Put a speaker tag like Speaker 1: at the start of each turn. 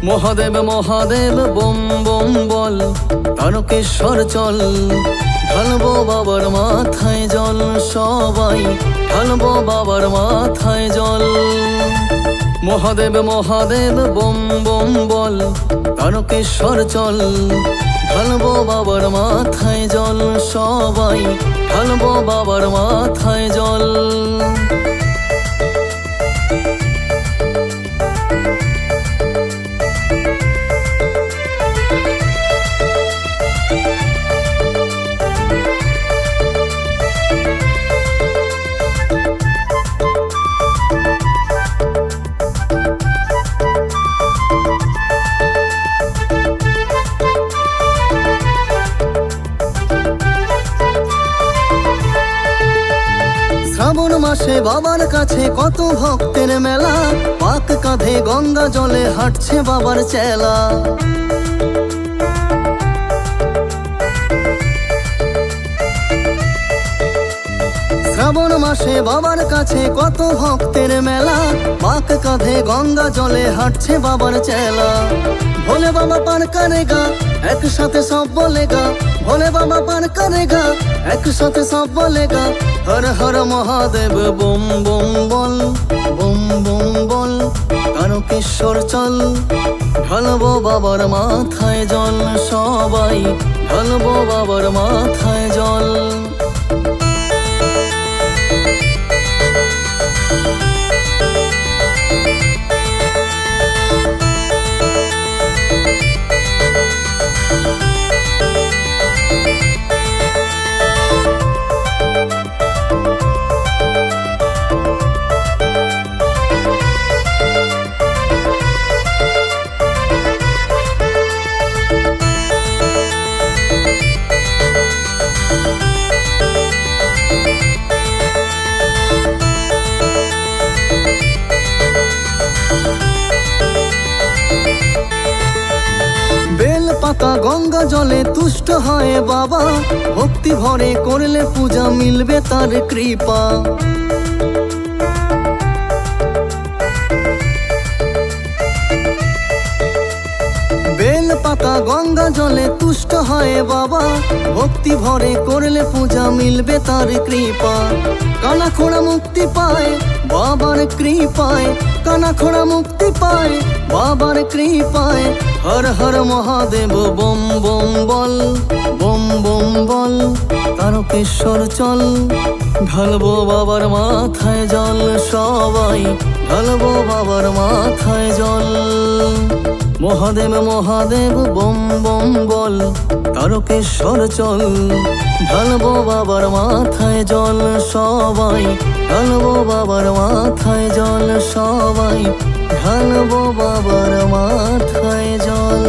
Speaker 1: Mahadev Mahadev bomb bomb বল, তারকেশ্বর চল, ঢালবো বাবার মাথায় জল সবাই, ঢালবো বাবার মাথায় জল। মহাদেব মহাদেব বম বম বল, তারকেশ্বর চল, ঢালবো বাবার মাথায় জল সবাই, ঢালবো বাবার মাথায় জল। শ্রাবণ মাসে বাবার কাছে কত ভক্তের মেলা, পাক কাঁধে গঙ্গা জলে হাঁটছে বাবার চেলা। শ্রাবণ মাসে বাবার কাছে কত ভক্তের মেলা, পাক কাঁধে গঙ্গা জলে হাঁটছে বাবার চেলা। ভোলে বাবা পার করেগা একসাথে সব বলেগা, ভোলে বাবা পার করেগা একসাথে সব বলেগা। হর হর মহাদেব বম বম বল, বম বম বল, তারকেশ্বর চল, ঢালবো বাবার মাথায় জল সবাই, ঢালবো বাবার মাথায় জল। পাতা গঙ্গা জলে তুষ্ট হয় বাবা, ভক্তি ভরে করলে পূজা মিলবে তার কৃপা। বেল পাতা গঙ্গা জলে তুষ্ট হয় বাবা, ভক্তি ভরে করলে পূজা মিলবে তার কৃপা। কানা খোড়া মুক্তি পায় বাবার কৃপায়, কানা খোড়া মুক্তি পায় বাবার কৃপায়। হর হর মহাদেব বম বম বল, বম বম বল, তারকেশ্বর চল, ঢালবো বাবার মাথায় জল সবাই, ঢালবো বাবার মাথায় জল। মহাদেব মহাদেব বম বম বল, তারকেশ্বর চল, ঢালবো বাবার মাথায় জল সবাই, ঢালবো বাবার মাথায় জল সবাই, ঢালবো বাবার মাথায় জল।